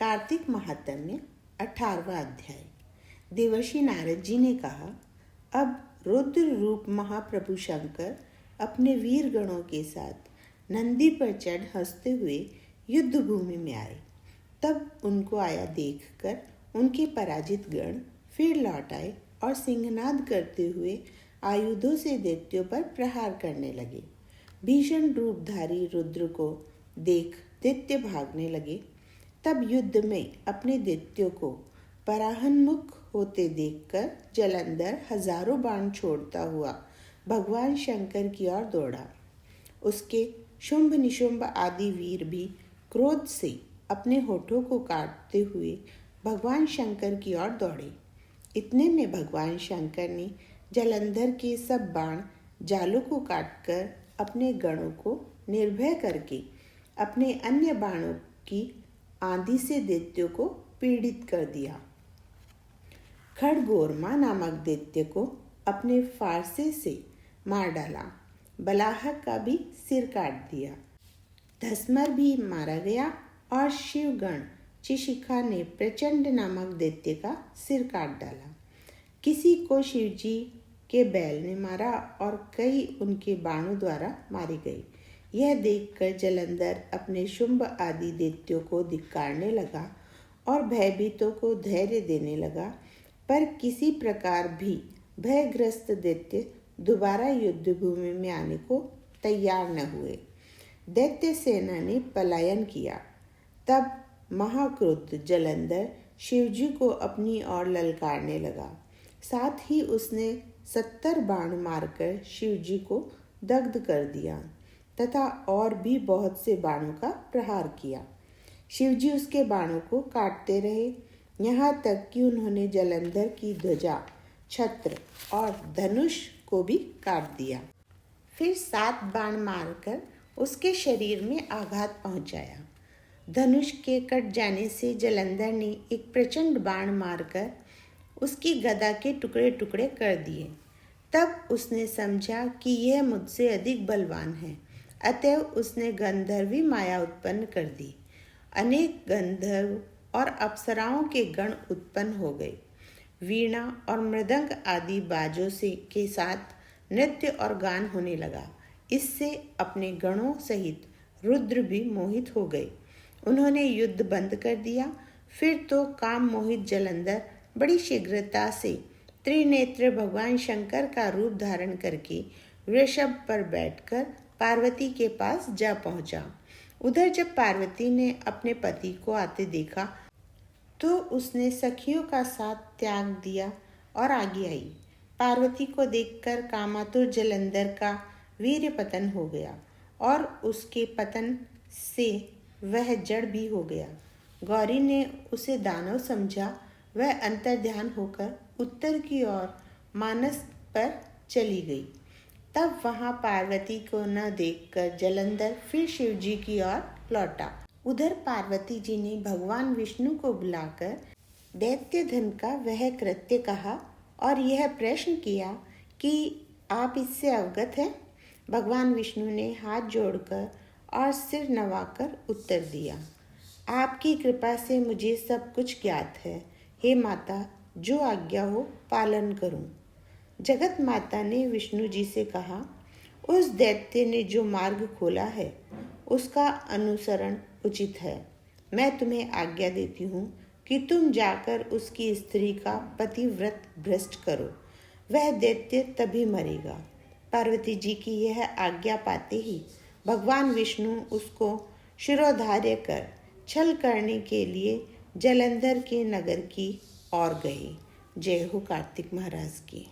कार्तिक महात्म्य 18वां अध्याय। देवर्षि नारद जी ने कहा, अब रुद्र रूप महाप्रभु शंकर अपने वीर गणों के साथ नंदी पर चढ़ हंसते हुए युद्ध भूमि में आए। तब उनको आया देखकर उनके पराजित गण फिर लौट आए और सिंहनाद करते हुए आयुधों से दैत्यों पर प्रहार करने लगे। भीषण रूपधारी रुद्र को देख दैत्य भागने लगे। तब युद्ध में अपने दैत्यों को पराहन्मुख होते देखकर जलंधर हजारों बाण छोड़ता हुआ भगवान शंकर की ओर दौड़ा। उसके शुंभ निशुंभ आदि वीर भी क्रोध से अपने होठों को काटते हुए भगवान शंकर की ओर दौड़े। इतने में भगवान शंकर ने जलंधर के सब बाण जालों को काटकर अपने गणों को निर्भय करके अपने अन्य बाणों की आंधी से दैत्यों को पीड़ित कर दिया। खड़गोरमा नामक दैत्य को अपने फारसे से मार डाला। बलाहक का भी सिर काट दिया। धस्मर भी मारा गया और शिवगण चिशिखा ने प्रचंड नामक दैत्य का सिर काट डाला। किसी को शिवजी के बैल ने मारा और कई उनके बाणों द्वारा मारे गए। यह देखकर जलंधर अपने शुंभ आदि दैत्यों को धिक्कारने लगा और भयभीतों को धैर्य देने लगा, पर किसी प्रकार भी भयग्रस्त दैत्य दोबारा युद्ध भूमि में आने को तैयार न हुए। दैत्य सेना ने पलायन किया। तब महाक्रुद्ध जलंधर शिवजी को अपनी ओर ललकारने लगा। साथ ही उसने 70 बाण मारकर शिवजी को दग्ध कर दिया तथा और भी बहुत से बाणों का प्रहार किया। शिवजी उसके बाणों को काटते रहे, यहाँ तक कि उन्होंने जलंधर की ध्वजा, छत्र और धनुष को भी काट दिया। फिर 7 बाण मारकर उसके शरीर में आघात पहुंचाया। धनुष के कट जाने से जलंधर ने एक प्रचंड बाण मारकर उसकी गदा के टुकड़े टुकड़े कर दिए। तब उसने समझा कि यह मुझसे अधिक बलवान है, अतएव उसने गंधर्वी माया उत्पन्न कर दी। अनेक गंधर्व और अप्सराओं के गण उत्पन्न हो गए। वीणा और मृदंग आदि बाजों से के साथ नृत्य और गान होने लगा। इससे अपने गणों सहित रुद्र भी मोहित हो गए। उन्होंने युद्ध बंद कर दिया। फिर तो काम मोहित जलंधर बड़ी शीघ्रता से त्रिनेत्र भगवान शंकर का रूप धारण करके वृषभ पर बैठकर पार्वती के पास जा पहुंचा। उधर जब पार्वती ने अपने पति को आते देखा तो उसने सखियों का साथ त्याग दिया और आगे आई। पार्वती को देखकर कामातुर जलंधर का वीर्य पतन हो गया और उसके पतन से वह जड़ भी हो गया। गौरी ने उसे दानव समझा। वह अंतर्ध्यान होकर उत्तर की ओर मानस पर चली गई। तब वहां पार्वती को न देखकर जलंधर फिर शिवजी की ओर लौटा। उधर पार्वती जी ने भगवान विष्णु को बुलाकर दैत्य धन का वह कृत्य कहा और यह प्रश्न किया कि आप इससे अवगत हैं। भगवान विष्णु ने हाथ जोड़कर और सिर नवाकर उत्तर दिया, आपकी कृपा से मुझे सब कुछ ज्ञात है। हे माता, जो आज्ञा हो पालन करूं। जगत माता ने विष्णु जी से कहा, उस दैत्य ने जो मार्ग खोला है उसका अनुसरण उचित है। मैं तुम्हें आज्ञा देती हूँ कि तुम जाकर उसकी स्त्री का पतिव्रत भ्रष्ट करो। वह दैत्य तभी मरेगा। पार्वती जी की यह आज्ञा पाते ही भगवान विष्णु उसको शिरोधार्य कर छल करने के लिए जलंधर के नगर की ओर गए। जय हो कार्तिक महाराज की।